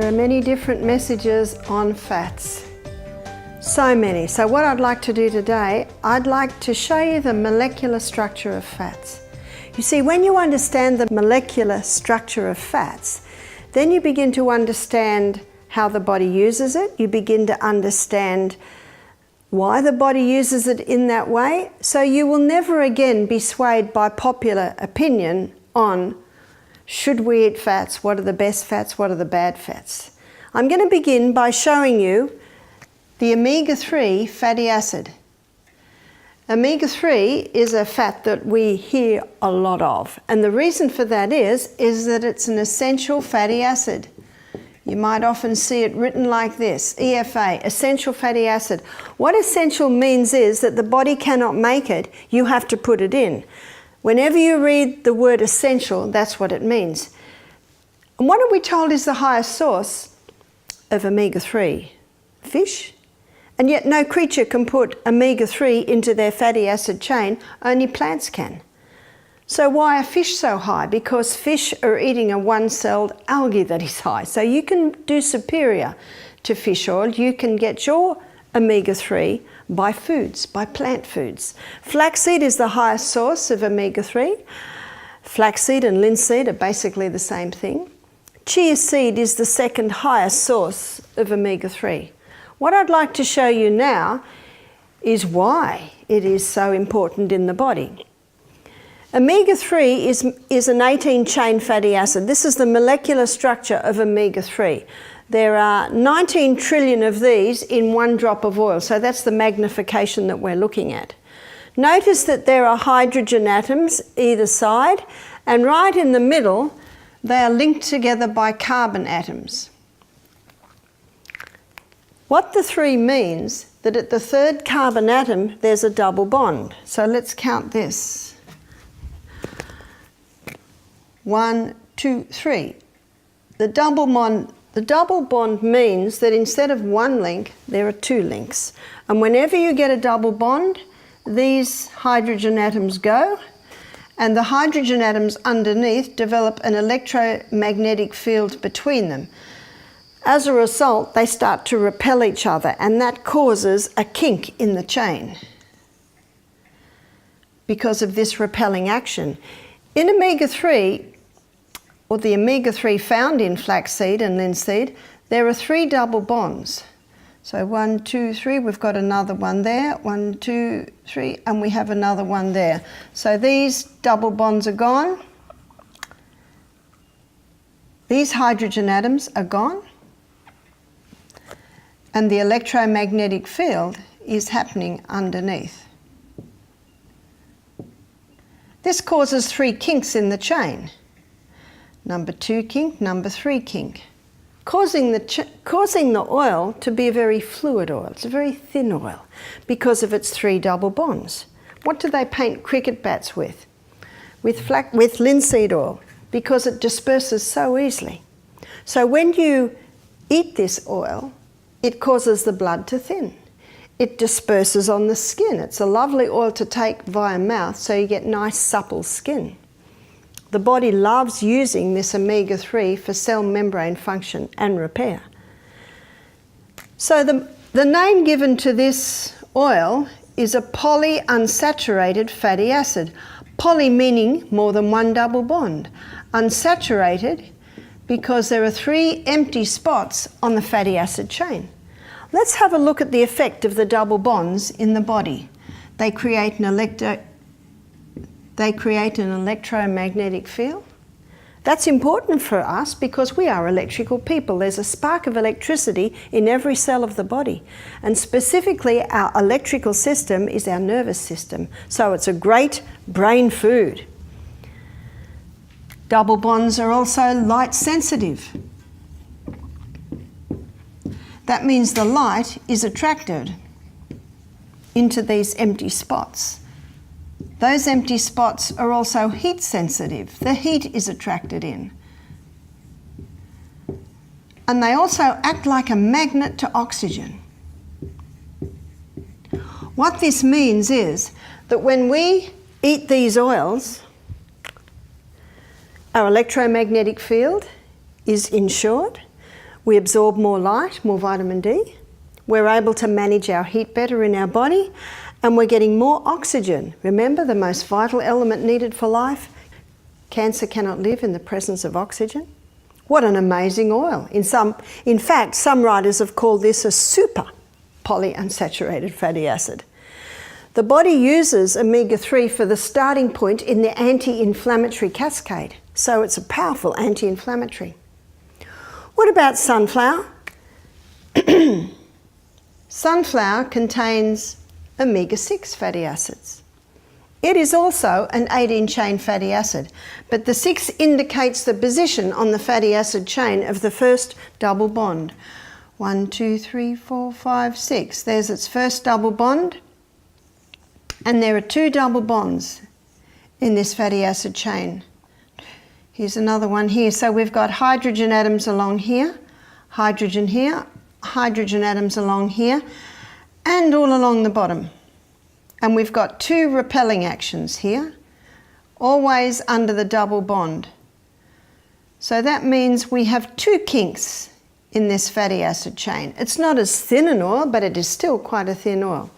There are many different messages on fats. So many. So what I'd like to do today, I'd like to show you the molecular structure of fats. You see, when you understand the molecular structure of fats, then you begin to understand how the body uses it. You begin to understand why the body uses it in that way. So you will never again be swayed by popular opinion on should we eat fats, what are the best fats, what are the bad fats. I'm going to begin by showing you the omega-3 fatty acid. Omega-3 is a fat that we hear a lot of, and the reason for that is that it's an essential fatty acid. You might often see it written like this, EFA, essential fatty acid. What essential means is that the body cannot make it, you have to put it in. Whenever you read the word essential, that's what it means. And what are we told is the highest source of omega-3? Fish? And yet no creature can put omega-3 into their fatty acid chain, only plants can. So why are fish so high? Because fish are eating a one-celled algae that is high. So you can do superior to fish oil. You can get your omega-3 by foods, by plant foods. Flaxseed is the highest source of omega-3. Flaxseed and linseed are basically the same thing. Chia seed is the second highest source of omega-3. What I'd like to show you now is why it is so important in the body. Omega-3 is an 18-chain fatty acid. This is the molecular structure of omega-3. There are 19 trillion of these in one drop of oil, so that's the magnification that we're looking at. Notice that there are hydrogen atoms either side, and right in the middle they are linked together by carbon atoms. What the three means that at the third carbon atom there's a double bond. So let's count this. 1, 2, 3. The double bond means that instead of one link, there are two links. And whenever you get a double bond, these hydrogen atoms go, and the hydrogen atoms underneath develop an electromagnetic field between them. As a result, they start to repel each other, and that causes a kink in the chain because of this repelling action. In omega-3, or the omega-3 found in flaxseed and linseed, there are 3 double bonds. So 1, 2, 3, we've got another one there, 1, 2, 3, and we have another one there. So these double bonds are gone. These hydrogen atoms are gone. And the electromagnetic field is happening underneath. This causes 3 kinks in the chain. Number 2 kink, number 3 kink, causing the oil to be a very fluid oil. It's a very thin oil because of its 3 double bonds. What do they paint cricket bats with? With linseed oil, because it disperses so easily. So when you eat this oil, it causes the blood to thin. It disperses on the skin. It's a lovely oil to take via mouth, so you get nice supple skin. The body loves using this omega-3 for cell membrane function and repair. So the name given to this oil is a polyunsaturated fatty acid. Poly meaning more than one double bond. Unsaturated because there are 3 empty spots on the fatty acid chain. Let's have a look at the effect of the double bonds in the body. They create an electromagnetic field. That's important for us because we are electrical people. There's a spark of electricity in every cell of the body. And specifically, our electrical system is our nervous system. So it's a great brain food. Double bonds are also light sensitive. That means the light is attracted into these empty spots. Those empty spots are also heat sensitive. The heat is attracted in. And they also act like a magnet to oxygen. What this means is that when we eat these oils, our electromagnetic field is ensured. We absorb more light, more vitamin D. We're able to manage our heat better in our body, and we're getting more oxygen. Remember, the most vital element needed for life? Cancer cannot live in the presence of oxygen. What an amazing oil. In fact, some writers have called this a super polyunsaturated fatty acid. The body uses omega-3 for the starting point in the anti-inflammatory cascade, so it's a powerful anti-inflammatory. What about sunflower? Sunflower contains omega-6 fatty acids. It is also an 18-chain fatty acid, but the 6 indicates the position on the fatty acid chain of the first double bond. 1, 2, 3, 4, 5, 6. There's its first double bond, and there are 2 double bonds in this fatty acid chain. Here's another one here. So we've got hydrogen atoms along here, hydrogen here, hydrogen atoms along here, and all along the bottom. And we've got 2 repelling actions here, always under the double bond. So that means we have 2 kinks in this fatty acid chain. It's not as thin an oil, but it is still quite a thin oil.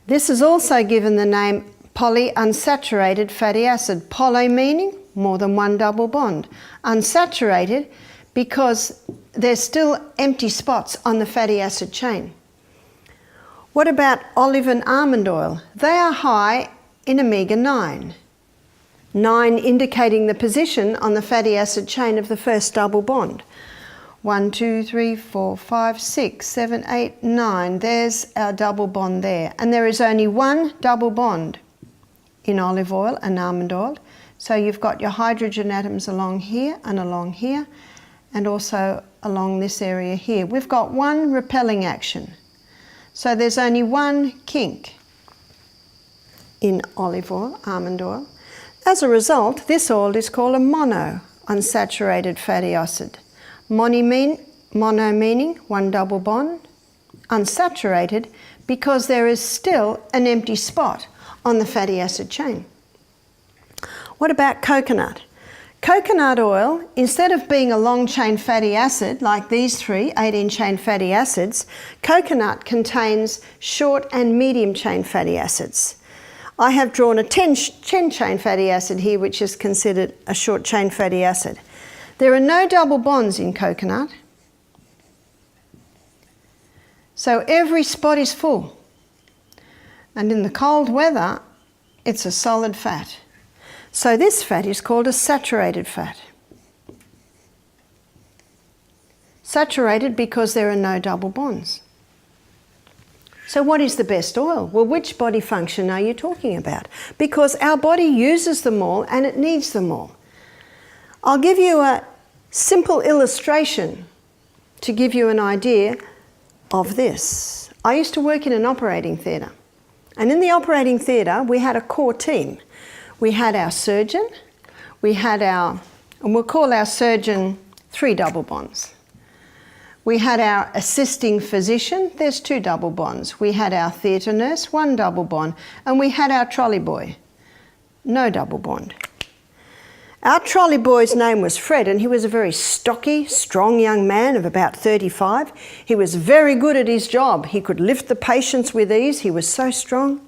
This is also given the name polyunsaturated fatty acid. Poly meaning more than 1 double bond. Unsaturated because there's still empty spots on the fatty acid chain. What about olive and almond oil? They are high in omega-9. 9 indicating the position on the fatty acid chain of the first double bond. 1, 2, 3, 4, 5, 6, 7, 8, 9. There's our double bond there. And there is only 1 double bond in olive oil and almond oil. So you've got your hydrogen atoms along here, and also along this area here. We've got 1 repelling action. So there's only 1 kink in olive oil, almond oil. As a result, this oil is called a monounsaturated fatty acid. Mono meaning 1 double bond, unsaturated because there is still an empty spot on the fatty acid chain. What about coconut? Coconut oil, instead of being a long-chain fatty acid like these 3 18-chain fatty acids, coconut contains short and medium-chain fatty acids. I have drawn a 10-chain fatty acid here, which is considered a short-chain fatty acid. There are no double bonds in coconut, so every spot is full. And in the cold weather, it's a solid fat. So this fat is called a saturated fat. Saturated because there are no double bonds. So what is the best oil? Well, which body function are you talking about? Because our body uses them all and it needs them all. I'll give you a simple illustration to give you an idea of this. I used to work in an operating theatre, and in the operating theatre we had a core team. We had our surgeon, and we'll call our surgeon 3 double bonds. We had our assisting physician, there's 2 double bonds. We had our theatre nurse, 1 double bond, and we had our trolley boy, no double bond. Our trolley boy's name was Fred, and he was a very stocky, strong young man of about 35. He was very good at his job. He could lift the patients with ease. He was so strong.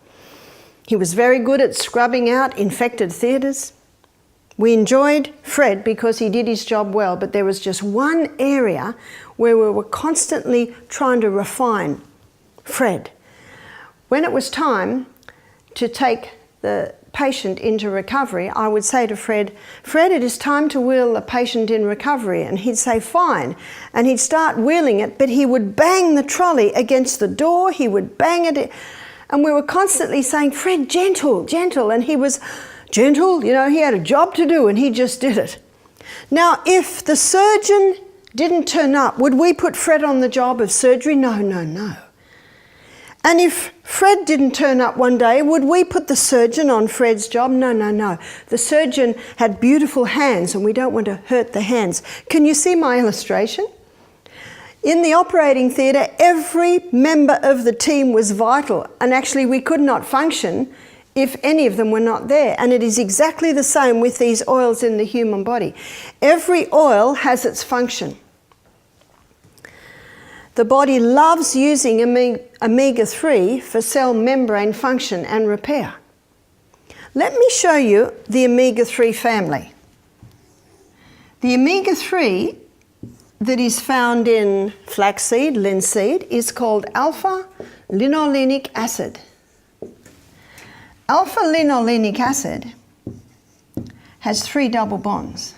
He was very good at scrubbing out infected theatres. We enjoyed Fred because he did his job well, but there was just one area where we were constantly trying to refine Fred. When it was time to take the patient into recovery, I would say to Fred, "Fred, it is time to wheel the patient in recovery." And he'd say, "Fine." And he'd start wheeling it, but he would bang the trolley against the door, he would bang it. And we were constantly saying, "Fred, gentle, gentle." And he was gentle, you know, he had a job to do and he just did it. Now, if the surgeon didn't turn up, would we put Fred on the job of surgery? No, no, no. And if Fred didn't turn up one day, would we put the surgeon on Fred's job? No, no, no. The surgeon had beautiful hands and we don't want to hurt the hands. Can you see my illustration? In the operating theatre, every member of the team was vital, and actually we could not function if any of them were not there. And it is exactly the same with these oils in the human body. Every oil has its function. The body loves using omega-3 for cell membrane function and repair. Let me show you the omega-3 family. The omega-3 that is found in flaxseed, linseed, is called alpha-linolenic acid. Alpha-linolenic acid has 3 double bonds.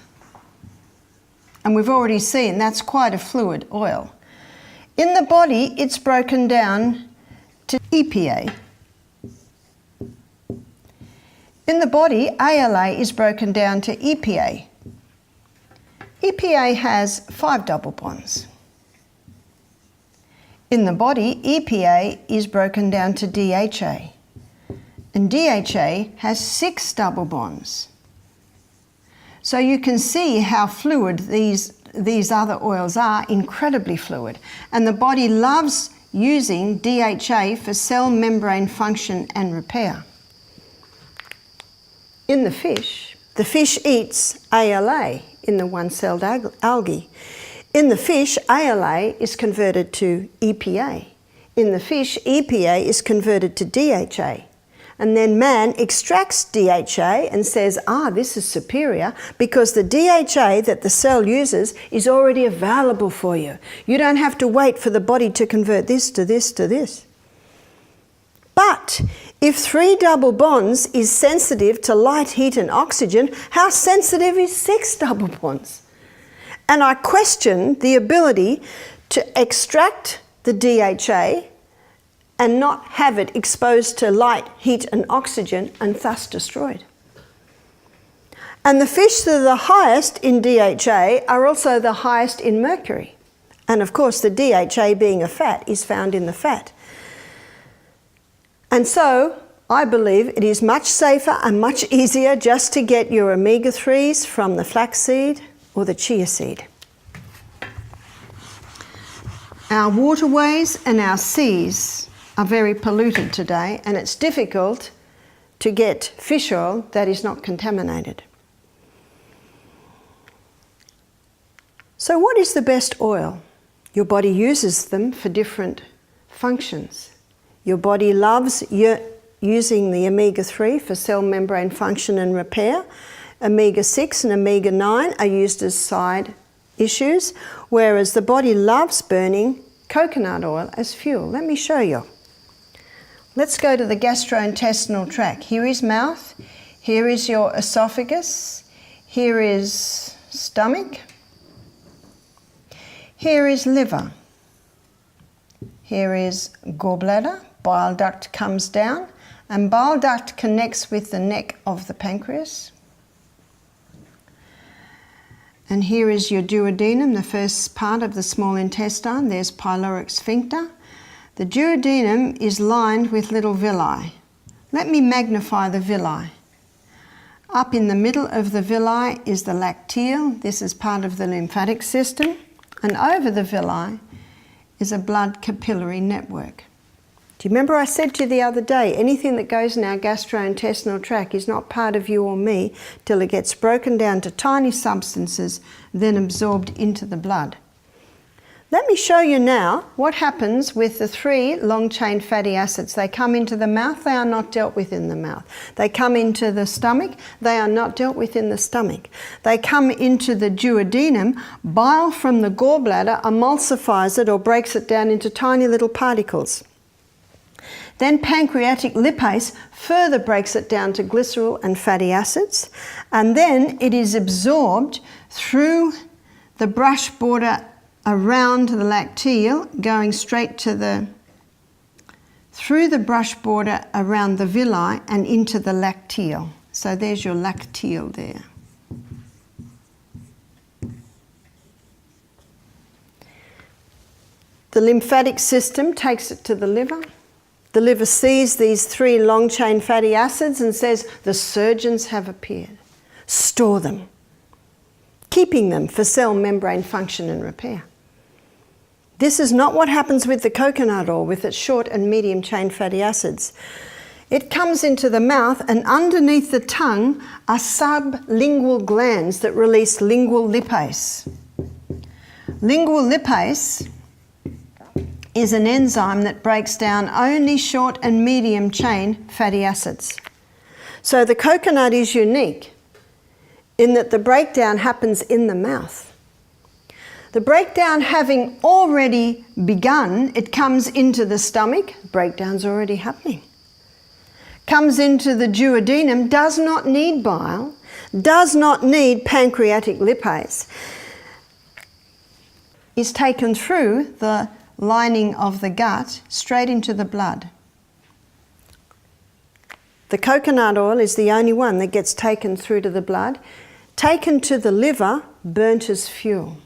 And we've already seen that's quite a fluid oil. In the body, it's broken down to EPA. In the body, ALA is broken down to EPA. EPA has 5 double bonds. In the body, EPA is broken down to DHA. And DHA has 6 double bonds. So you can see how fluid these other oils are, incredibly fluid. And the body loves using DHA for cell membrane function and repair. In the fish eats ALA in the one-celled algae. In the fish, ALA is converted to EPA. In the fish, EPA is converted to DHA. And then man extracts DHA and says, this is superior because the DHA that the cell uses is already available for you. You don't have to wait for the body to convert this to this to this. But if 3 double bonds is sensitive to light, heat and oxygen, how sensitive is 6 double bonds? And I question the ability to extract the DHA and not have it exposed to light, heat and oxygen and thus destroyed. And the fish that are the highest in DHA are also the highest in mercury. And of course the DHA, being a fat, is found in the fat. And so I believe it is much safer and much easier just to get your omega-3s from the flaxseed or the chia seed. Our waterways and our seas are very polluted today, and it's difficult to get fish oil that is not contaminated. So what is the best oil? Your body uses them for different functions. Your body loves using the omega-3 for cell membrane function and repair. Omega-6 and omega-9 are used as side issues, whereas the body loves burning coconut oil as fuel. Let me show you. Let's go to the gastrointestinal tract. Here is mouth, here is your esophagus, here is stomach, here is liver, here is gallbladder, bile duct comes down, and bile duct connects with the neck of the pancreas. And here is your duodenum, the first part of the small intestine. There's pyloric sphincter. The duodenum is lined with little villi. Let me magnify the villi. Up in the middle of the villi is the lacteal. This is part of the lymphatic system. And over the villi is a blood capillary network. Do you remember I said to you the other day, anything that goes in our gastrointestinal tract is not part of you or me till it gets broken down to tiny substances, then absorbed into the blood. Let me show you now what happens with the 3 long-chain fatty acids. They come into the mouth, they are not dealt with in the mouth. They come into the stomach, they are not dealt with in the stomach. They come into the duodenum, bile from the gallbladder emulsifies it or breaks it down into tiny little particles. Then pancreatic lipase further breaks it down to glycerol and fatty acids, and then it is absorbed through the brush border around the lacteal, going straight to through the brush border around the villi and into the lacteal. So there's your lacteal there. The lymphatic system takes it to the liver. The liver sees these 3 long-chain fatty acids and says, the surgeons have appeared. Store them, keeping them for cell membrane function and repair. This is not what happens with the coconut oil with its short and medium chain fatty acids. It comes into the mouth, and underneath the tongue are sublingual glands that release lingual lipase. Lingual lipase is an enzyme that breaks down only short and medium chain fatty acids. So the coconut is unique in that the breakdown happens in the mouth. The breakdown having already begun, it comes into the stomach, breakdown's already happening. Comes into the duodenum, does not need bile, does not need pancreatic lipase, is taken through the lining of the gut straight into the blood. The coconut oil is the only one that gets taken through to the blood, taken to the liver, burnt as fuel.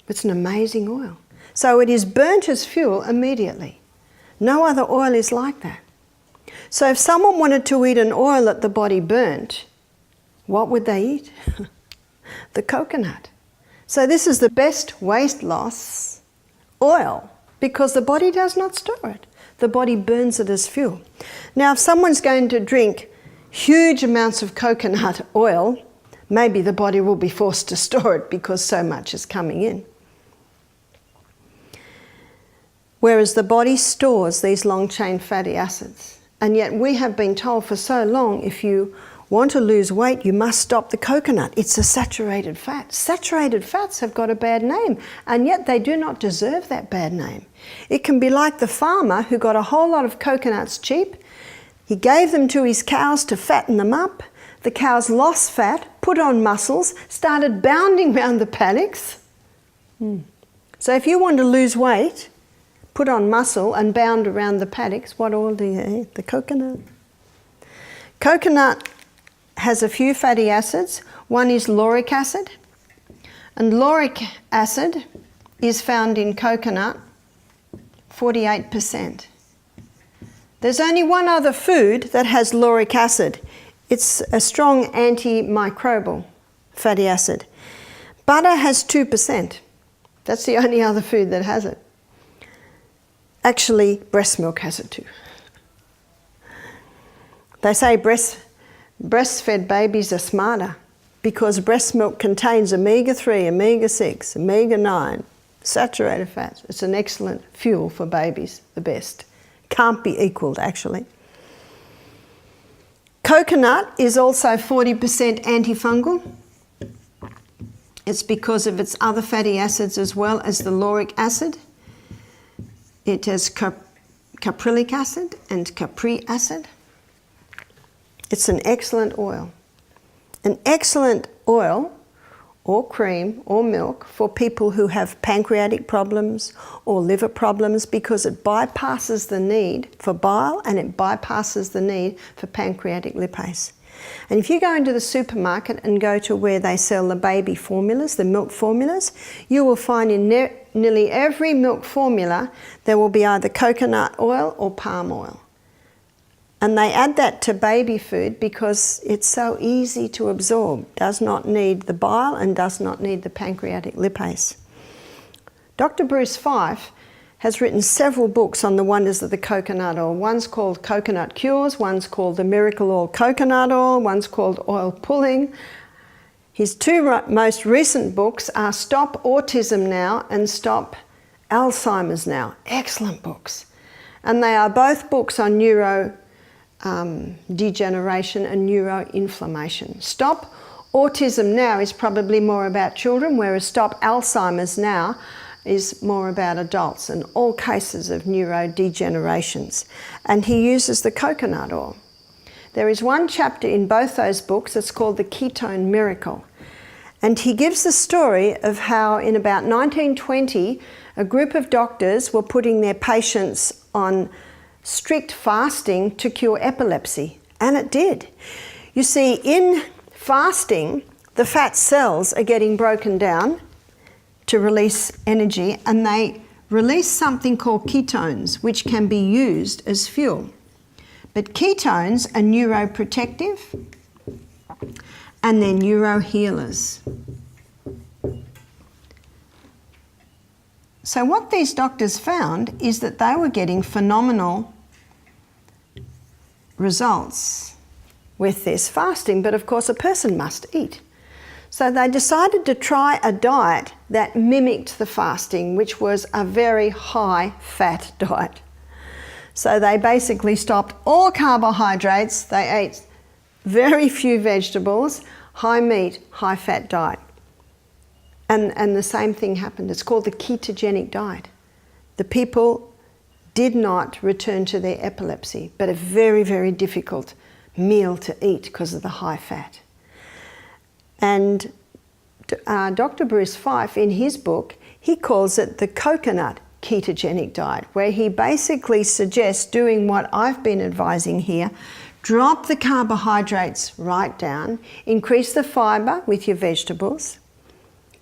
It's an amazing oil. So it is burnt as fuel immediately. No other oil is like that. So if someone wanted to eat an oil that the body burnt, what would they eat? The coconut. So this is the best weight loss oil because the body does not store it. The body burns it as fuel. Now if someone's going to drink huge amounts of coconut oil, maybe the body will be forced to store it because so much is coming in. Whereas the body stores these long-chain fatty acids. And yet we have been told for so long, if you want to lose weight, you must stop the coconut. It's a saturated fat. Saturated fats have got a bad name, and yet they do not deserve that bad name. It can be like the farmer who got a whole lot of coconuts cheap. He gave them to his cows to fatten them up. The cows lost fat, put on muscles, started bounding around the paddocks. So if you want to lose weight, put on muscle and bound around the paddocks, what oil do you eat? The coconut. Coconut has a few fatty acids. One is lauric acid. And lauric acid is found in coconut, 48%. There's only one other food that has lauric acid. It's a strong antimicrobial fatty acid. Butter has 2%. That's the only other food that has it. Actually, breast milk has it too. They say breastfed babies are smarter because breast milk contains omega-3, omega-6, omega-9, saturated fats. It's an excellent fuel for babies, the best. Can't be equaled, actually. Coconut is also 40% antifungal. It's because of its other fatty acids as well as the lauric acid. It has caprylic acid and capri acid. It's an excellent oil. An excellent oil or cream or milk for people who have pancreatic problems or liver problems because it bypasses the need for bile and it bypasses the need for pancreatic lipase. And if you go into the supermarket and go to where they sell the baby formulas, the milk formulas, you will find in nearly every milk formula there will be either coconut oil or palm oil. And they add that to baby food because it's so easy to absorb, does not need the bile and does not need the pancreatic lipase. Dr. Bruce Fife has written several books on the wonders of the coconut oil. One's called Coconut Cures, one's called The Miracle Oil Coconut Oil, one's called Oil Pulling. His two most recent books are Stop Autism Now and Stop Alzheimer's Now. Excellent books. And they are both books on degeneration and neuroinflammation. Stop Autism Now is probably more about children, whereas Stop Alzheimer's Now is more about adults and all cases of neurodegenerations. And he uses the coconut oil. There is one chapter in both those books that's called The Ketone Miracle. And he gives the story of how in about 1920, a group of doctors were putting their patients on strict fasting to cure epilepsy. And it did. You see, in fasting, the fat cells are getting broken down to release energy, and they release something called ketones, which can be used as fuel. But ketones are neuroprotective and they're neurohealers. So what these doctors found is that they were getting phenomenal results with this fasting, but of course a person must eat. So they decided to try a diet that mimicked the fasting, which was a very high fat diet. So they basically stopped all carbohydrates, they ate very few vegetables, high meat, high fat diet. And the same thing happened. It's called the ketogenic diet. The people did not return to their epilepsy, but a very, very difficult meal to eat because of the high fat. And Dr. Bruce Fife, in his book, he calls it the coconut ketogenic diet, where he basically suggests doing what I've been advising here. Drop the carbohydrates right down, increase the fibre with your vegetables,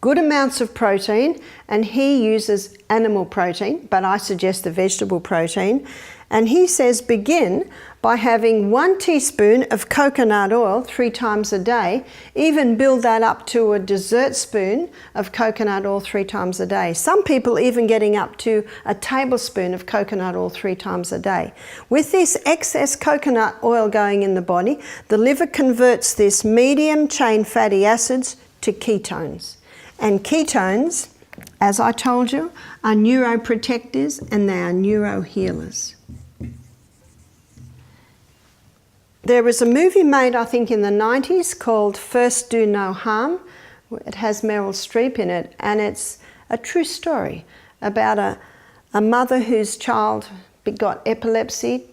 good amounts of protein, and he uses animal protein, but I suggest the vegetable protein. And he says begin by having 1 teaspoon of coconut oil 3 times a day, even build that up to a dessert spoon of coconut oil 3 times a day. Some people even getting up to a tablespoon of coconut oil 3 times a day. With this excess coconut oil going in the body, the liver converts this medium chain fatty acids to ketones. And ketones, as I told you, are neuroprotectors and they are neurohealers. There was a movie made, I think, in the 90s called First Do No Harm. It has Meryl Streep in it, and it's a true story about a mother whose child got epilepsy.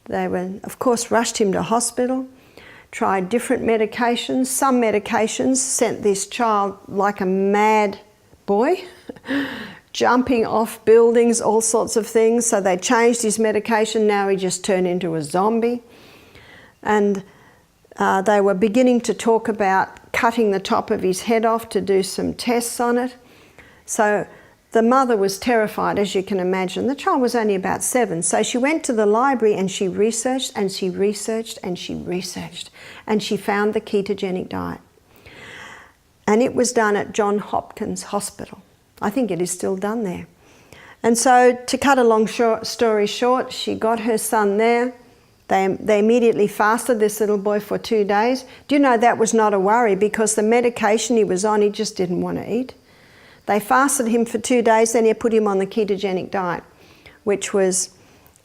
They were, of course, rushed him to hospital, tried different medications. Some medications sent this child like a mad boy, jumping off buildings, all sorts of things. So they changed his medication. Now he just turned into a zombie. And they were beginning to talk about cutting the top of his head off to do some tests on it. So the mother was terrified, as you can imagine. The child was only about 7. So she went to the library and she researched and she researched and she researched. And she found the ketogenic diet. And it was done at Johns Hopkins Hospital. I think it is still done there. And so to cut a long story short, she got her son there. They immediately fasted this little boy for 2 days. Do you know that was not a worry, because the medication he was on, he just didn't want to eat. They fasted him for 2 days, then they put him on the ketogenic diet, which was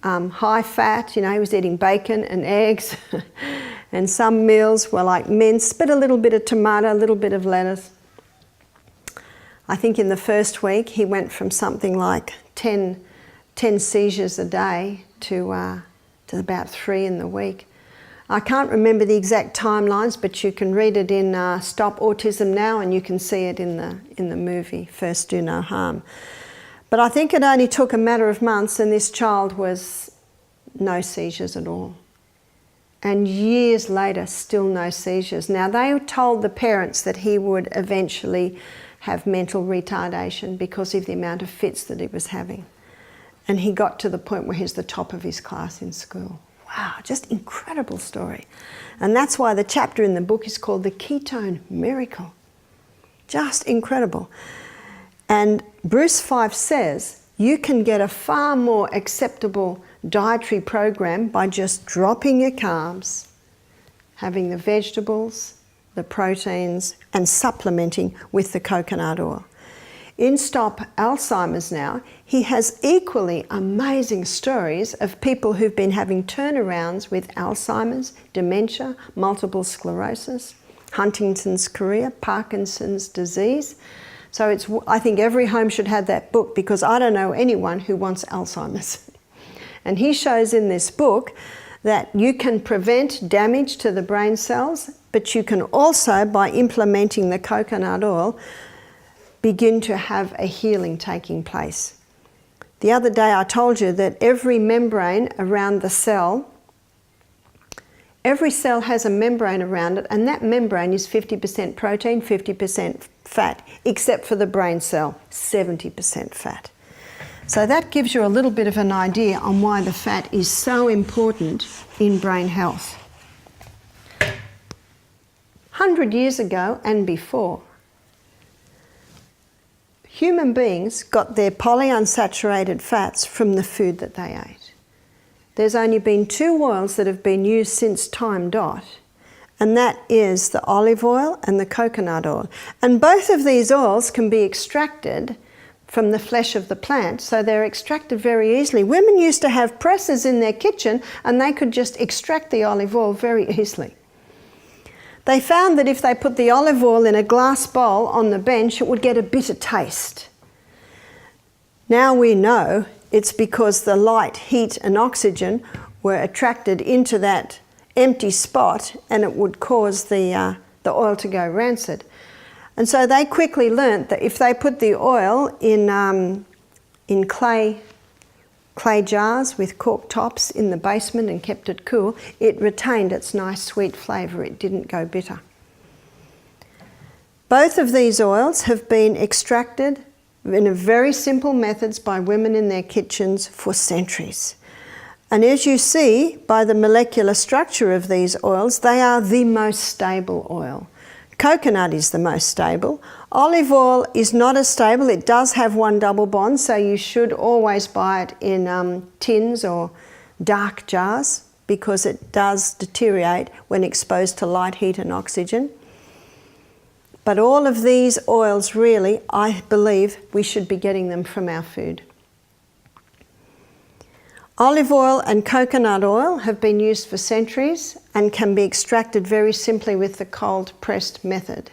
high fat. You know, he was eating bacon and eggs, and some meals were like mince, but a little bit of tomato, a little bit of lettuce. I think in the first week he went from something like 10 seizures a day to about 3 in the week. I can't remember the exact timelines, but you can read it in Stop Autism Now, and you can see it in the movie First Do No Harm. But I think it only took a matter of months and this child was no seizures at all. And years later, still no seizures. Now, they told the parents that he would eventually have mental retardation because of the amount of fits that he was having. And he got to the point where he's the top of his class in school. Wow, just incredible story. And that's why the chapter in the book is called The Ketone Miracle. Just incredible. And Bruce Fife says you can get a far more acceptable dietary program by just dropping your carbs, having the vegetables, the proteins, and supplementing with the coconut oil. In Stop Alzheimer's Now, he has equally amazing stories of people who've been having turnarounds with Alzheimer's, dementia, multiple sclerosis, Huntington's chorea, Parkinson's disease. So I think every home should have that book, because I don't know anyone who wants Alzheimer's. And he shows in this book that you can prevent damage to the brain cells, but you can also, by implementing the coconut oil, begin to have a healing taking place. The other day I told you that every membrane around the cell, every cell has a membrane around it, and that membrane is 50% protein, 50% fat, except for the brain cell, 70% fat. So that gives you a little bit of an idea on why the fat is so important in brain health. 100 years ago and before, human beings got their polyunsaturated fats from the food that they ate. There's only been 2 oils that have been used since time dot, and that is the olive oil and the coconut oil. And both of these oils can be extracted from the flesh of the plant, so they're extracted very easily. Women used to have presses in their kitchen and they could just extract the olive oil very easily. They found that if they put the olive oil in a glass bowl on the bench, it would get a bitter taste. Now we know it's because the light, heat and oxygen were attracted into that empty spot and it would cause the oil to go rancid. And so they quickly learnt that if they put the oil in clay jars with cork tops in the basement and kept it cool, it retained its nice sweet flavour. It didn't go bitter. Both of these oils have been extracted in a very simple methods by women in their kitchens for centuries. And as you see by the molecular structure of these oils, they are the most stable oil. Coconut is the most stable. Olive oil is not as stable. It does have one double bond, so you should always buy it in tins or dark jars because it does deteriorate when exposed to light, heat and oxygen. But all of these oils really, I believe, we should be getting them from our food. Olive oil and coconut oil have been used for centuries and can be extracted very simply with the cold pressed method.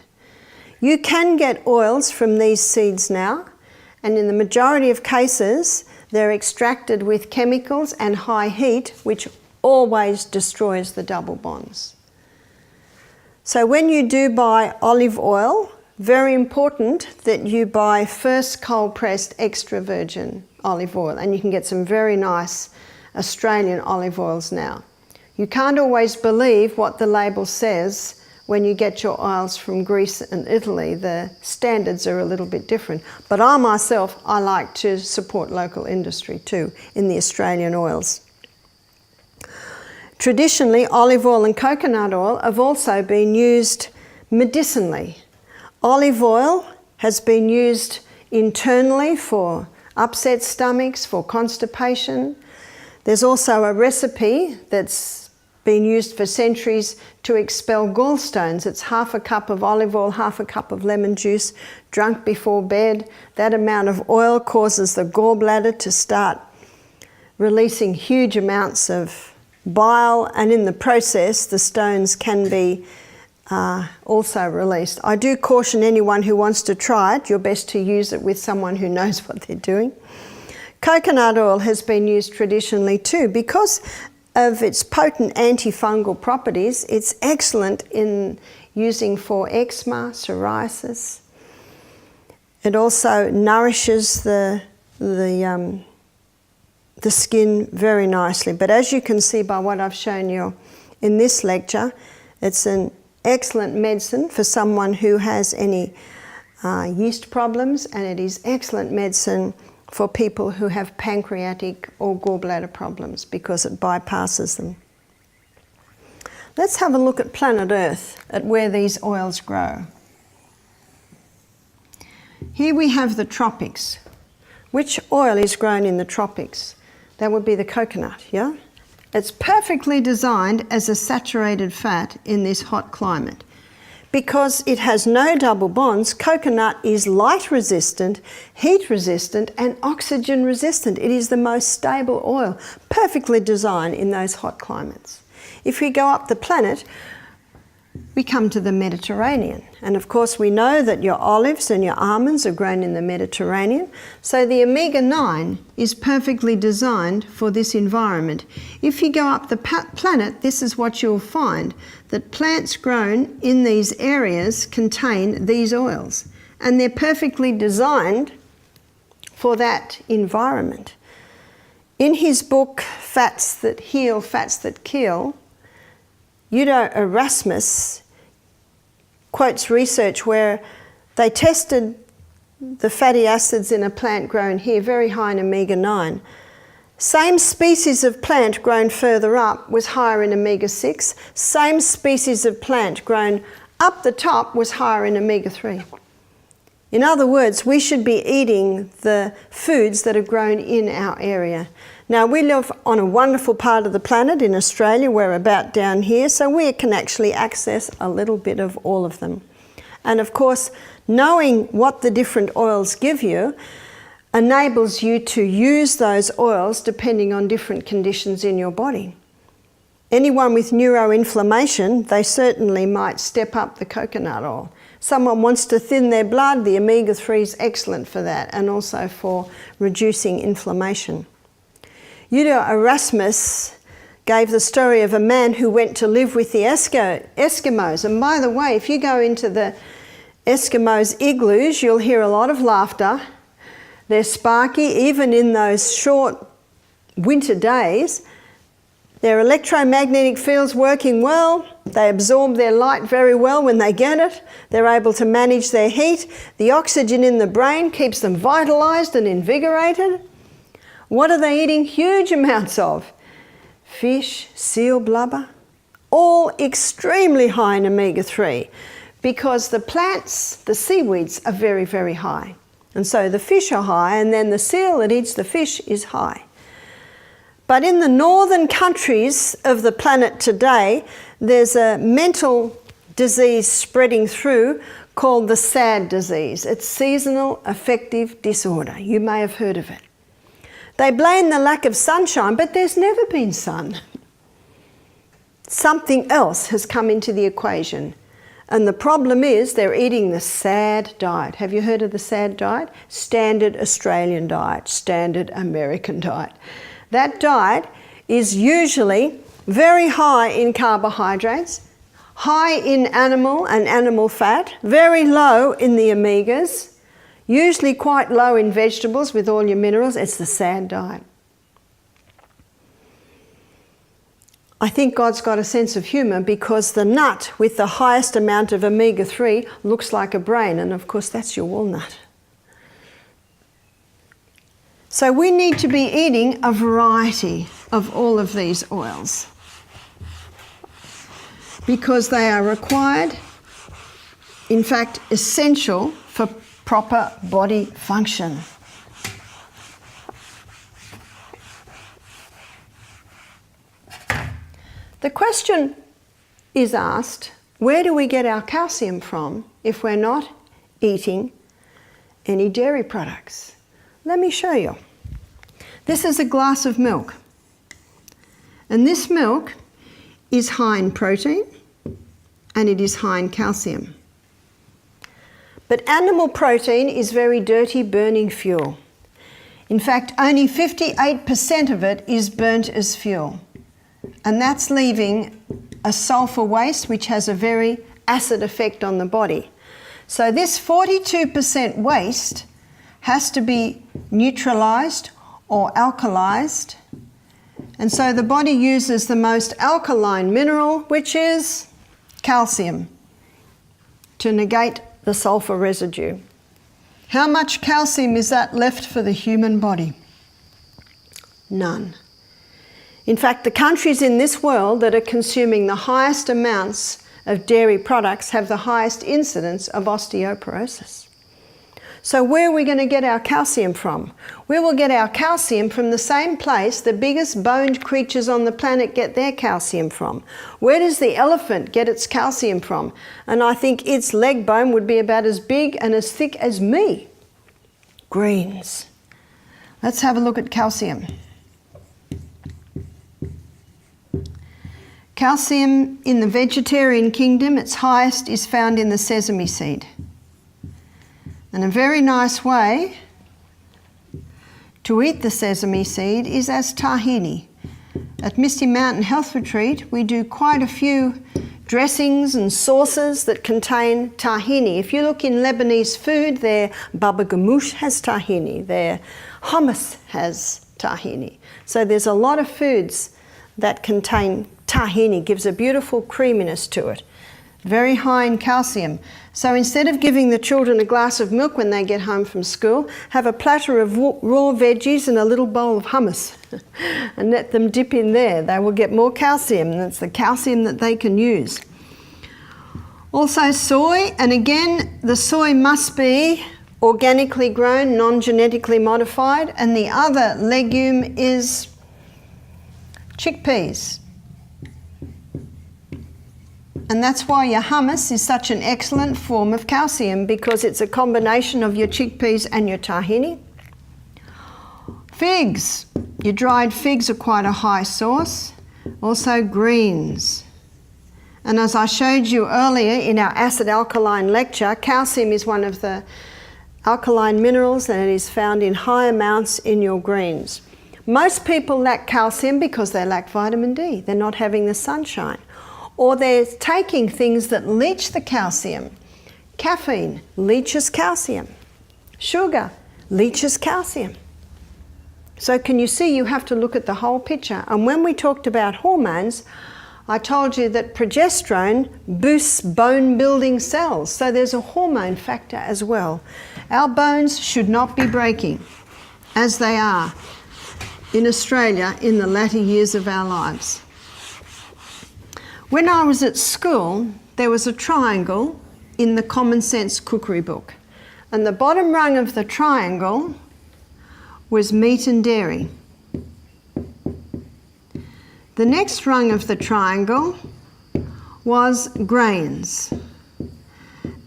You can get oils from these seeds now, and in the majority of cases they're extracted with chemicals and high heat, which always destroys the double bonds. So when you do buy olive oil, very important that you buy first cold pressed extra virgin olive oil, and you can get some very nice Australian olive oils now. You can't always believe what the label says when you get your oils from Greece and Italy. The standards are a little bit different. But I myself, I like to support local industry too in the Australian oils. Traditionally, olive oil and coconut oil have also been used medicinally. Olive oil has been used internally for upset stomachs, for constipation. There's also a recipe that's been used for centuries to expel gallstones. It's half a cup of olive oil, half a cup of lemon juice, drunk before bed. That amount of oil causes the gallbladder to start releasing huge amounts of bile, and in the process the stones can be also released. I do caution anyone who wants to try it, you're best to use it with someone who knows what they're doing. Coconut oil has been used traditionally too. Because of its potent antifungal properties, it's excellent in using for eczema, psoriasis. It also nourishes the skin very nicely. But as you can see by what I've shown you in this lecture, it's an excellent medicine for someone who has any yeast problems, and it is excellent medicine for people who have pancreatic or gallbladder problems because it bypasses them. Let's have a look at planet Earth, at where these oils grow. Here we have the tropics. Which oil is grown in the tropics? That would be the coconut, yeah? It's perfectly designed as a saturated fat in this hot climate. Because it has no double bonds, coconut is light resistant, heat resistant and oxygen resistant. It is the most stable oil, perfectly designed in those hot climates. If we go up the planet, we come to the Mediterranean. And of course we know that your olives and your almonds are grown in the Mediterranean. So the omega-9 is perfectly designed for this environment. If you go up the planet, this is what you'll find, that plants grown in these areas contain these oils. And they're perfectly designed for that environment. In his book, Fats That Heal, Fats That Kill, Udo Erasmus quotes research where they tested the fatty acids in a plant grown here, very high in omega-9. Same species of plant grown further up was higher in omega-6. Same species of plant grown up the top was higher in omega-3. In other words, we should be eating the foods that are grown in our area. Now, we live on a wonderful part of the planet in Australia. We're about down here, so we can actually access a little bit of all of them. And of course, knowing what the different oils give you enables you to use those oils depending on different conditions in your body. Anyone with neuroinflammation, they certainly might step up the coconut oil. Someone wants to thin their blood, the omega-3 is excellent for that, and also for reducing inflammation. Eudo Erasmus gave the story of a man who went to live with the Eskimos. And by the way, if you go into the Eskimos' igloos, you'll hear a lot of laughter. They're sparky, even in those short winter days. Their electromagnetic field's working well. They absorb their light very well when they get it. They're able to manage their heat. The oxygen in the brain keeps them vitalized and invigorated. What are they eating huge amounts of? Fish, seal blubber, all extremely high in omega-3 because the plants, the seaweeds, are very, very high. And so the fish are high, and then the seal that eats the fish is high. But in the northern countries of the planet today, there's a mental disease spreading through called the SAD disease. It's seasonal affective disorder. You may have heard of it. They blame the lack of sunshine, but there's never been sun. Something else has come into the equation. And the problem is they're eating the SAD diet. Have you heard of the SAD diet? Standard Australian diet, standard American diet. That diet is usually very high in carbohydrates, high in animal and animal fat, very low in the omegas, usually quite low in vegetables with all your minerals. It's the SAD diet. I think God's got a sense of humour because the nut with the highest amount of omega-3 looks like a brain, and of course that's your walnut. So we need to be eating a variety of all of these oils because they are required, in fact essential for proper body function. The question is asked, where do we get our calcium from if we're not eating any dairy products? Let me show you. This is a glass of milk. And this milk is high in protein and it is high in calcium. But animal protein is very dirty burning fuel. In fact, only 58% of it is burnt as fuel. And that's leaving a sulfur waste which has a very acid effect on the body. So this 42% waste has to be neutralized or alkalized. And so the body uses the most alkaline mineral, which is calcium, to negate the sulfur residue. How much calcium is that left for the human body? None. In fact, the countries in this world that are consuming the highest amounts of dairy products have the highest incidence of osteoporosis. So where are we going to get our calcium from? We will get our calcium from the same place the biggest boned creatures on the planet get their calcium from. Where does the elephant get its calcium from? And I think its leg bone would be about as big and as thick as me. Greens. Let's have a look at calcium. Calcium in the vegetarian kingdom, its highest is found in the sesame seed. And a very nice way to eat the sesame seed is as tahini. At Misty Mountain Health Retreat, we do quite a few dressings and sauces that contain tahini. If you look in Lebanese food, their baba ganoush has tahini, their hummus has tahini. So there's a lot of foods that contain tahini, gives a beautiful creaminess to it. Very high in calcium. So instead of giving the children a glass of milk when they get home from school, have a platter of raw veggies and a little bowl of hummus and let them dip in there. They will get more calcium, and it's the calcium that they can use. Also soy, and again, the soy must be organically grown, non-genetically modified, and the other legume is chickpeas. And that's why your hummus is such an excellent form of calcium, because it's a combination of your chickpeas and your tahini. Figs. Your dried figs are quite a high source. Also greens. And as I showed you earlier in our acid-alkaline lecture, calcium is one of the alkaline minerals, and it is found in high amounts in your greens. Most people lack calcium because they lack vitamin D. They're not having the sunshine. Or they're taking things that leach the calcium. Caffeine leaches calcium. Sugar leaches calcium. So can you see, you have to look at the whole picture. And when we talked about hormones, I told you that progesterone boosts bone building cells. So there's a hormone factor as well. Our bones should not be breaking, as they are in Australia in the latter years of our lives. When I was at school, there was a triangle in the Common Sense cookery book. And the bottom rung of the triangle was meat and dairy. The next rung of the triangle was grains.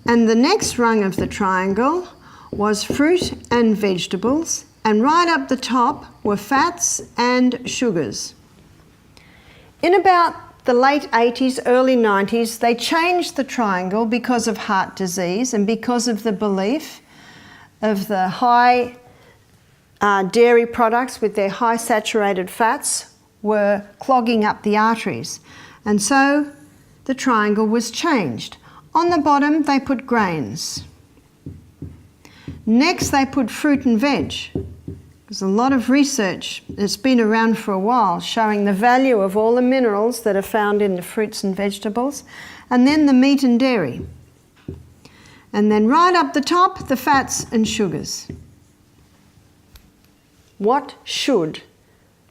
And the next rung of the triangle was fruit and vegetables. And right up the top were fats and sugars. In about the late 80s, early 90s, they changed the triangle because of heart disease and because of the belief of the high dairy products with their high saturated fats were clogging up the arteries. And so the triangle was changed. On the bottom, they put grains. Next, they put fruit and veg. There's a lot of research that's been around for a while showing the value of all the minerals that are found in the fruits and vegetables. And then the meat and dairy. And then right up the top, the fats and sugars. What should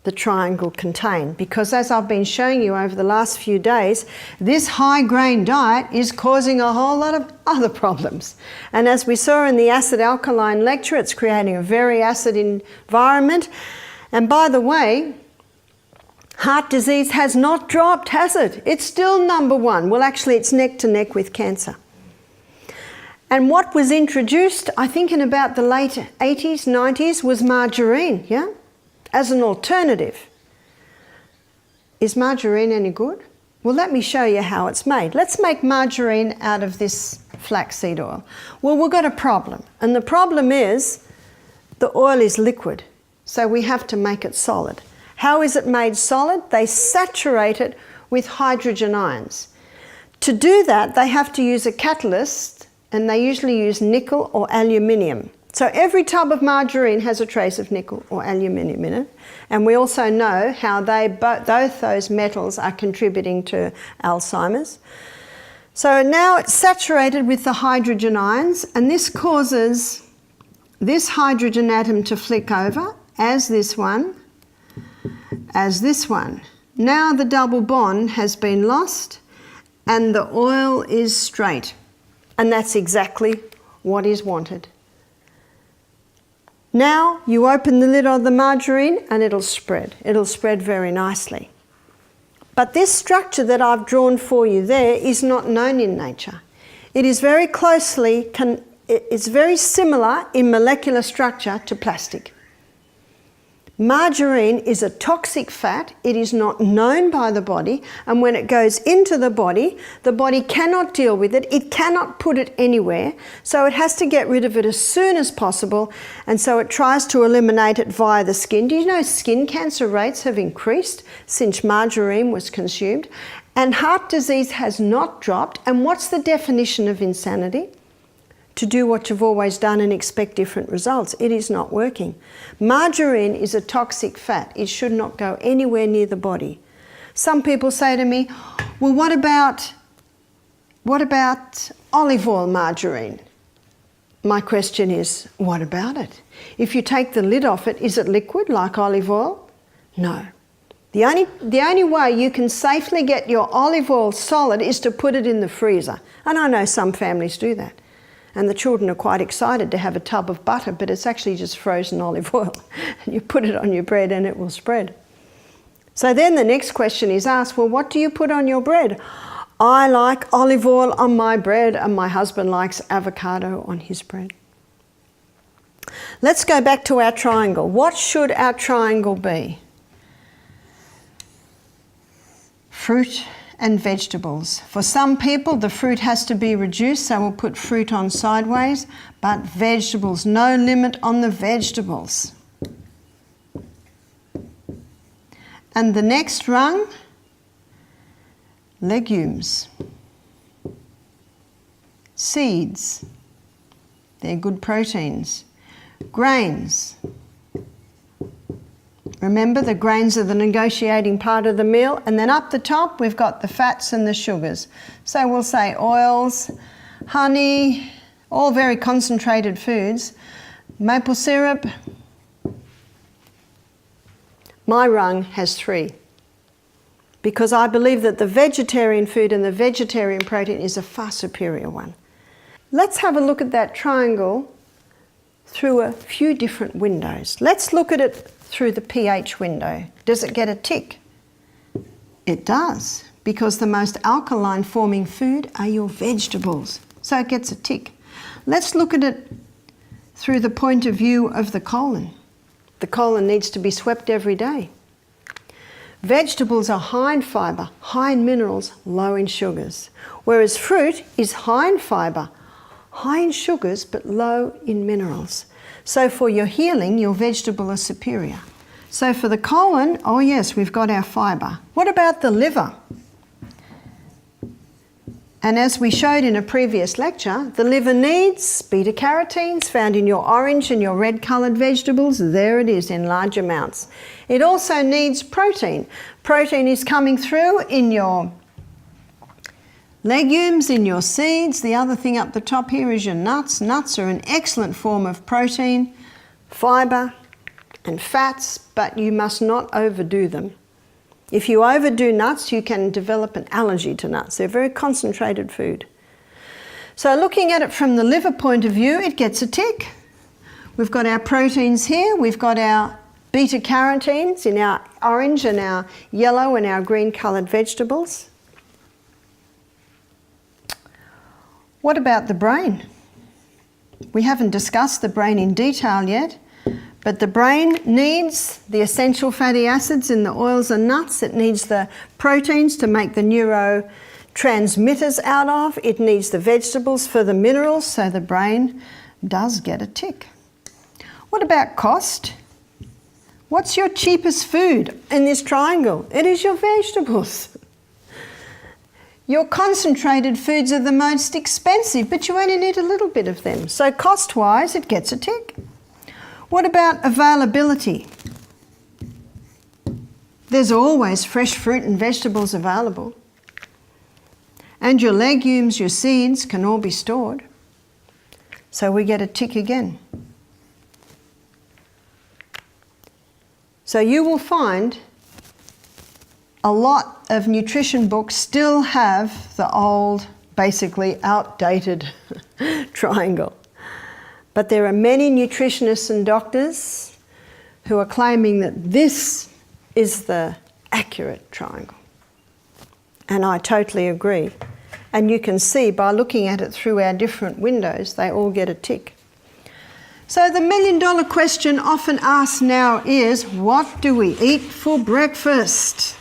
the triangle contain? Because as I've been showing you over the last few days, this high grain diet is causing a whole lot of other problems. And as we saw in the acid alkaline lecture, it's creating a very acid environment. And by the way, heart disease has not dropped, has it? It's still number one. Well, actually, it's neck to neck with cancer. And what was introduced, I think in about the late 80s, 90s, was margarine, yeah? As an alternative. Is margarine any good? Well, let me show you how it's made. Let's make margarine out of this flaxseed oil. Well, we've got a problem. And the problem is the oil is liquid. So we have to make it solid. How is it made solid? They saturate it with hydrogen ions. To do that, they have to use a catalyst, and they usually use nickel or aluminium. So every tub of margarine has a trace of nickel or aluminium in it. And we also know how both those metals are contributing to Alzheimer's. So now it's saturated with the hydrogen ions, and this causes this hydrogen atom to flick over as this one, as this one. Now the double bond has been lost and the oil is straight. And that's exactly what is wanted. Now you open the lid of the margarine and it'll spread. It'll spread very nicely. But this structure that I've drawn for you there is not known in nature. It is very closely, it's very similar in molecular structure to plastic. Margarine is a toxic fat. It is not known by the body, and when it goes into the body cannot deal with it. It cannot put it anywhere, so it has to get rid of it as soon as possible, and so it tries to eliminate it via the skin. Do you know skin cancer rates have increased since margarine was consumed? And heart disease has not dropped. And what's the definition of insanity? To do what you've always done and expect different results. It is not working. Margarine is a toxic fat. It should not go anywhere near the body. Some people say to me, well, what about olive oil margarine? My question is, what about it? If you take the lid off it, is it liquid like olive oil? No. The only way you can safely get your olive oil solid is to put it in the freezer. And I know some families do that. And the children are quite excited to have a tub of butter, but it's actually just frozen olive oil. And you put it on your bread and it will spread. So then the next question is asked, well, what do you put on your bread? I like olive oil on my bread, and my husband likes avocado on his bread. Let's go back to our triangle. What should our triangle be? Fruit and vegetables. For some people, the fruit has to be reduced, so we'll put fruit on sideways, but vegetables, no limit on the vegetables. And the next rung, legumes, seeds, they're good proteins, grains. Remember, the grains are the negotiating part of the meal, and then up the top we've got the fats and the sugars. So we'll say oils, honey, all very concentrated foods, maple syrup. My rung has 3, because I believe that the vegetarian food and the vegetarian protein is a far superior one. Let's have a look at that triangle through a few different windows. Let's look at it through the pH window. Does it get a tick? It does, because the most alkaline forming food are your vegetables. So it gets a tick. Let's look at it through the point of view of the colon. The colon needs to be swept every day. Vegetables are high in fibre, high in minerals, low in sugars. Whereas fruit is high in fibre, high in sugars, but low in minerals. So for your healing, your vegetable is superior. So for the colon, oh yes, we've got our fibre. What about the liver? And as we showed in a previous lecture, the liver needs beta-carotenes found in your orange and your red coloured vegetables. There it is in large amounts. It also needs protein. Protein is coming through in your legumes, in your seeds. The other thing up the top here is your nuts. Nuts are an excellent form of protein, fibre and fats, but you must not overdo them. If you overdo nuts, you can develop an allergy to nuts. They're very concentrated food. So looking at it from the liver point of view, it gets a tick. We've got our proteins here. We've got our beta-carotenes in our orange and our yellow and our green coloured vegetables. What about the brain? We haven't discussed the brain in detail yet, but the brain needs the essential fatty acids in the oils and nuts. It needs the proteins to make the neurotransmitters out of. It needs the vegetables for the minerals, so the brain does get a tick. What about cost? What's your cheapest food in this triangle? It is your vegetables. Your concentrated foods are the most expensive, but you only need a little bit of them. So cost-wise, it gets a tick. What about availability? There's always fresh fruit and vegetables available. And your legumes, your seeds can all be stored. So we get a tick again. So you will find a lot of nutrition books still have the old, basically outdated triangle. But there are many nutritionists and doctors who are claiming that this is the accurate triangle. And I totally agree. And you can see by looking at it through our different windows, they all get a tick. So the million-dollar question often asked now is, what do we eat for breakfast?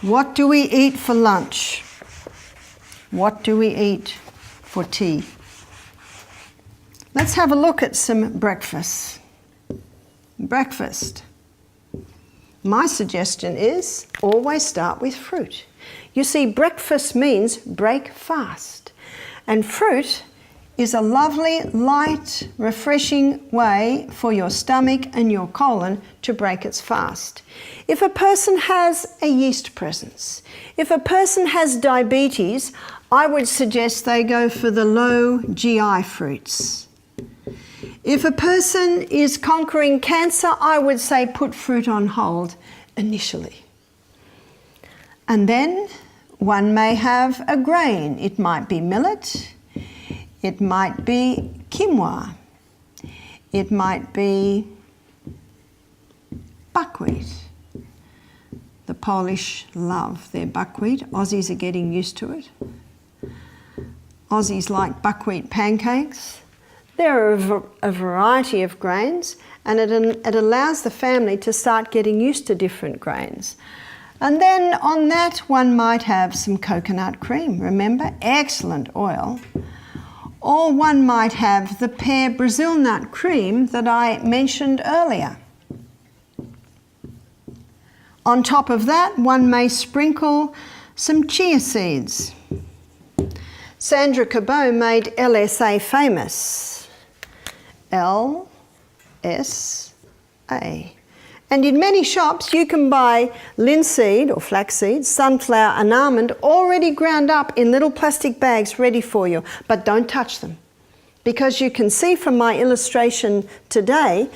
What do we eat for lunch? What do we eat for tea? Let's have a look at some breakfast. Breakfast. My suggestion is always start with fruit. You see, breakfast means break fast. And fruit is a lovely, light, refreshing way for your stomach and your colon to break its fast. If a person has a yeast presence, if a person has diabetes, I would suggest they go for the low GI fruits. If a person is conquering cancer, I would say put fruit on hold initially. And then one may have a grain. It might be millet. It might be quinoa. It might be buckwheat. The Polish love their buckwheat. Aussies are getting used to it. Aussies like buckwheat pancakes. There are a variety of grains, and it allows the family to start getting used to different grains. And then on that one might have some coconut cream, remember? Excellent oil. Or one might have the pear Brazil nut cream that I mentioned earlier. On top of that, one may sprinkle some chia seeds. Sandra Cabot made LSA famous. LSA. And in many shops you can buy linseed or flaxseed, sunflower and almond already ground up in little plastic bags ready for you. But don't touch them, because you can see from my illustration today,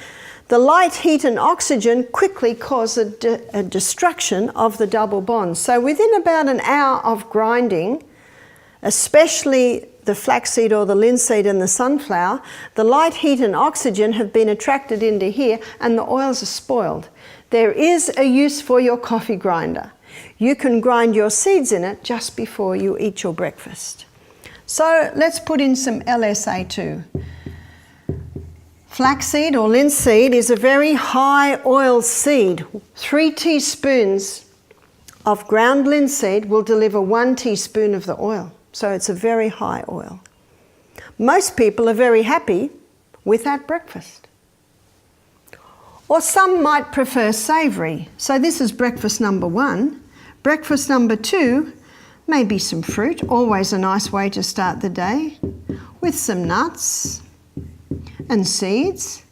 the light, heat and oxygen quickly cause a destruction of the double bonds. So within about an hour of grinding, especially the flaxseed or the linseed and the sunflower, the light, heat and oxygen have been attracted into here and the oils are spoiled. There is a use for your coffee grinder. You can grind your seeds in it just before you eat your breakfast. So let's put in some LSA too. Flaxseed or linseed is a very high oil seed. 3 teaspoons of ground linseed will deliver 1 teaspoon of the oil. So it's a very high oil. Most people are very happy with that breakfast. Or some might prefer savoury. So this is breakfast number 1. Breakfast number 2, maybe some fruit, always a nice way to start the day, with some nuts and seeds.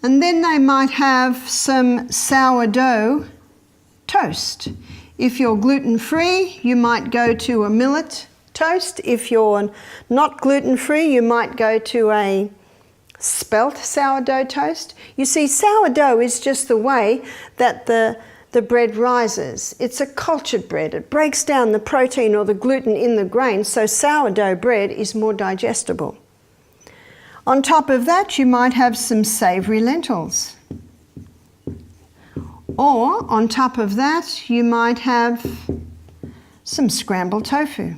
And then they might have some sourdough toast. If you're gluten-free, you might go to a millet toast. If you're not gluten-free, you might go to a spelt sourdough toast. You see, sourdough is just the way that the bread rises. It's a cultured bread. It breaks down the protein or the gluten in the grain, so sourdough bread is more digestible. On top of that, you might have some savoury lentils. Or on top of that, you might have some scrambled tofu,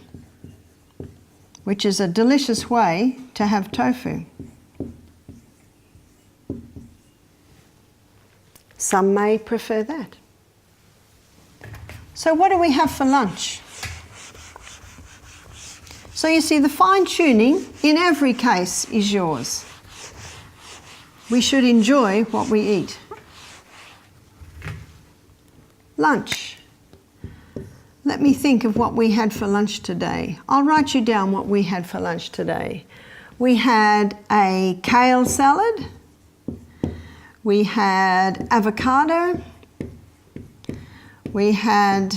which is a delicious way to have tofu. Some may prefer that. So what do we have for lunch? So you see, the fine-tuning in every case is yours. We should enjoy what we eat. Lunch. Let me think of what we had for lunch today. I'll write you down what we had for lunch today. We had a kale salad. We had avocado. We had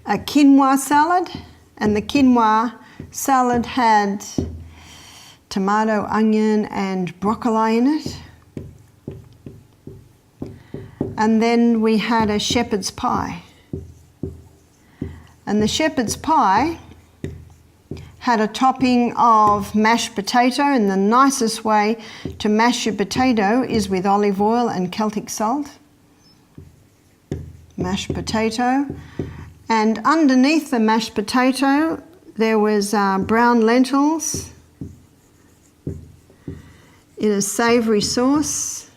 a quinoa salad, and the quinoa salad had tomato, onion and broccoli in it. And then we had a shepherd's pie. And the shepherd's pie had a topping of mashed potato, and the nicest way to mash your potato is with olive oil and Celtic salt. Mashed potato. And underneath the mashed potato there was brown lentils in a savoury sauce.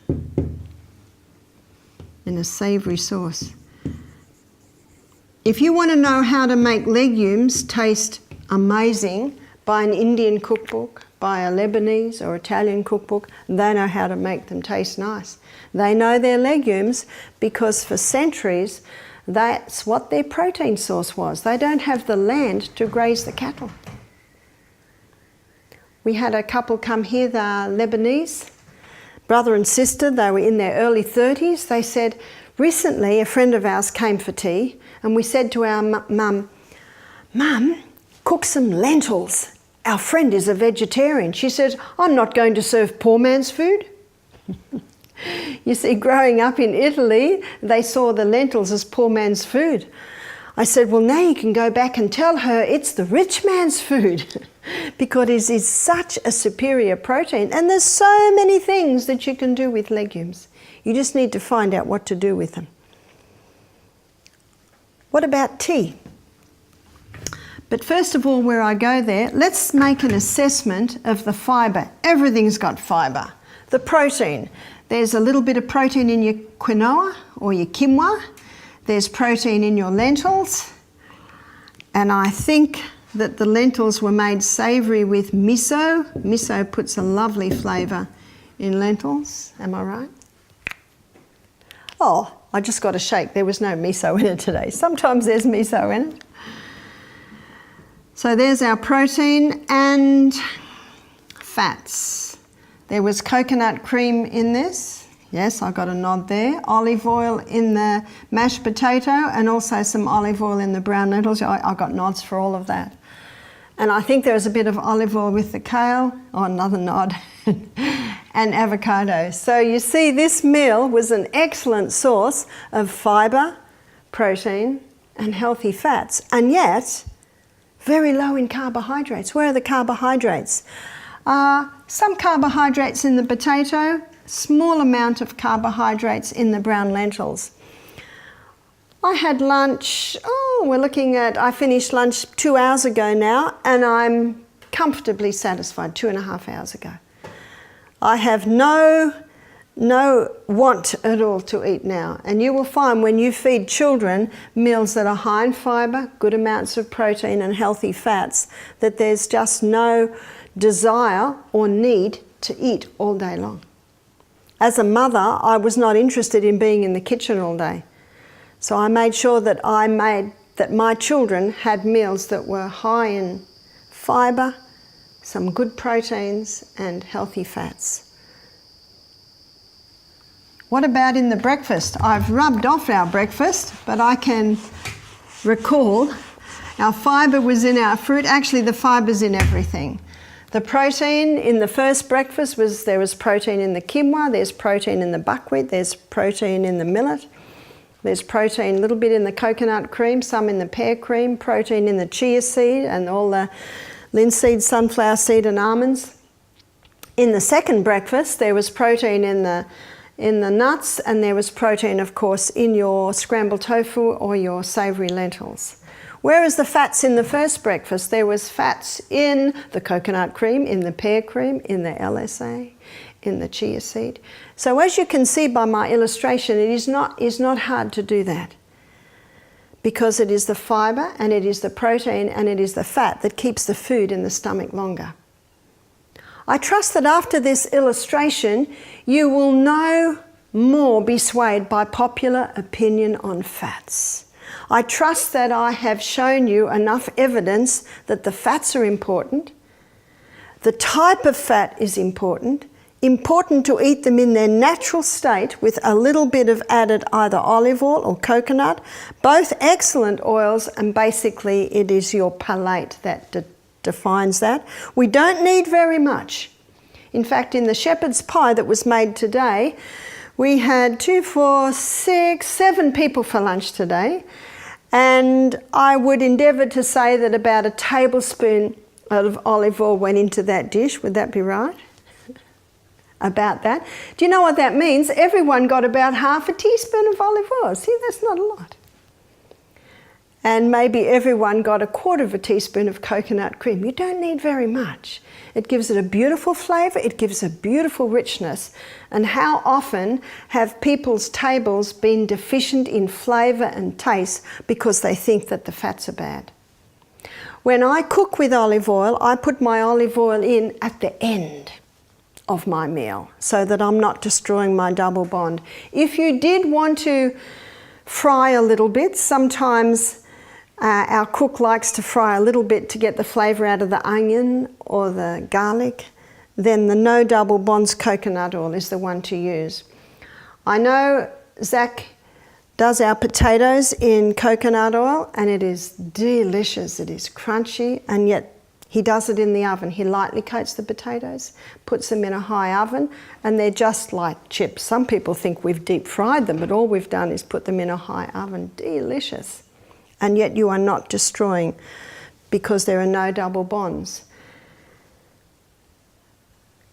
If you want to know how to make legumes taste amazing, buy an Indian cookbook, buy a Lebanese or Italian cookbook. They know how to make them taste nice. They know their legumes because for centuries that's what their protein source was. They don't have the land to graze the cattle. We had a couple come here, they're Lebanese, brother and sister. They were in their early 30s. They said, recently a friend of ours came for tea and we said to our mum, "Mum, cook some lentils. Our friend is a vegetarian." She said, "I'm not going to serve poor man's food." You see, growing up in Italy, they saw the lentils as poor man's food. I said, well, now you can go back and tell her it's the rich man's food because it is such a superior protein. And there's so many things that you can do with legumes. You just need to find out what to do with them. What about tea? But first of all, where I go there, let's make an assessment of the fibre. Everything's got fibre. The protein. There's a little bit of protein in your quinoa or your quinoa. There's protein in your lentils. And I think that the lentils were made savoury with miso. Miso puts a lovely flavour in lentils. Am I right? Oh, I just got a shake. There was no miso in it today. Sometimes there's miso in it. So there's our protein and fats. There was coconut cream in this. Yes, I got a nod there. Olive oil in the mashed potato and also some olive oil in the brown lentils. I got nods for all of that. And I think there was a bit of olive oil with the kale. Oh, another nod. And avocado. So you see, this meal was an excellent source of fibre, protein and healthy fats. And yet, very low in carbohydrates. Where are the carbohydrates? Some carbohydrates in the potato, small amount of carbohydrates in the brown lentils. I had lunch, I finished lunch 2 hours ago now, and I'm comfortably satisfied, 2.5 hours ago. I have no want at all to eat now. And you will find when you feed children meals that are high in fibre, good amounts of protein and healthy fats, that there's just no desire or need to eat all day long. As a mother, I was not interested in being in the kitchen all day. So I made sure that my children had meals that were high in fibre, some good proteins and healthy fats. What about in the breakfast? I've rubbed off our breakfast, but I can recall our fibre was in our fruit. Actually, the fibre's in everything. The protein in the first breakfast there was protein in the quinoa, there's protein in the buckwheat, there's protein in the millet, there's protein a little bit in the coconut cream, some in the pear cream, protein in the chia seed and all the linseed, sunflower seed and almonds. In the second breakfast, there was protein in the nuts, and there was protein, of course, in your scrambled tofu or your savoury lentils. Whereas the fats in the first breakfast, there was fats in the coconut cream, in the pear cream, in the LSA, in the chia seed. So as you can see by my illustration, it is not hard to do that, because it is the fibre and it is the protein and it is the fat that keeps the food in the stomach longer. I trust that after this illustration, you will no more be swayed by popular opinion on fats. I trust that I have shown you enough evidence that the fats are important, the type of fat is important to eat them in their natural state with a little bit of added either olive oil or coconut, both excellent oils, and basically it is your palate that defines that. We don't need very much. In fact, in the shepherd's pie that was made today, we had 7 people for lunch today, and I would endeavour to say that about a tablespoon of olive oil went into that dish. Would that be right? About that. Do you know what that means? Everyone got about half a teaspoon of olive oil. See, that's not a lot. And maybe everyone got a quarter of a teaspoon of coconut cream. You don't need very much. It gives it a beautiful flavour, it gives a beautiful richness. And how often have people's tables been deficient in flavour and taste because they think that the fats are bad? When I cook with olive oil, I put my olive oil in at the end of my meal so that I'm not destroying my double bond. If you did want to fry a little bit, sometimes our cook likes to fry a little bit to get the flavour out of the onion or the garlic, then the no double bonds coconut oil is the one to use. I know Zach does our potatoes in coconut oil and it is delicious, it is crunchy, and yet he does it in the oven. He lightly coats the potatoes, puts them in a high oven, and they're just like chips. Some people think we've deep fried them, but all we've done is put them in a high oven. Delicious. and yet you are not destroying because there are no double bonds.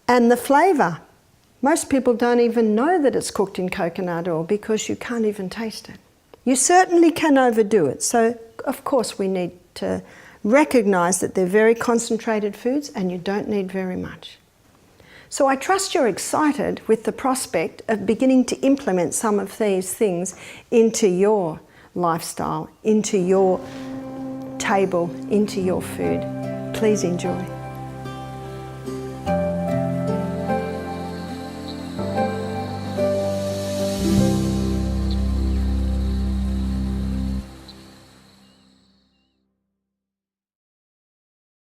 And the flavour. Most people don't even know that it's cooked in coconut oil because you can't even taste it. You certainly can overdo it. So, of course, we need to recognise that they're very concentrated foods and you don't need very much. So I trust you're excited with the prospect of beginning to implement some of these things into your lifestyle, into your table, into your food. Please enjoy.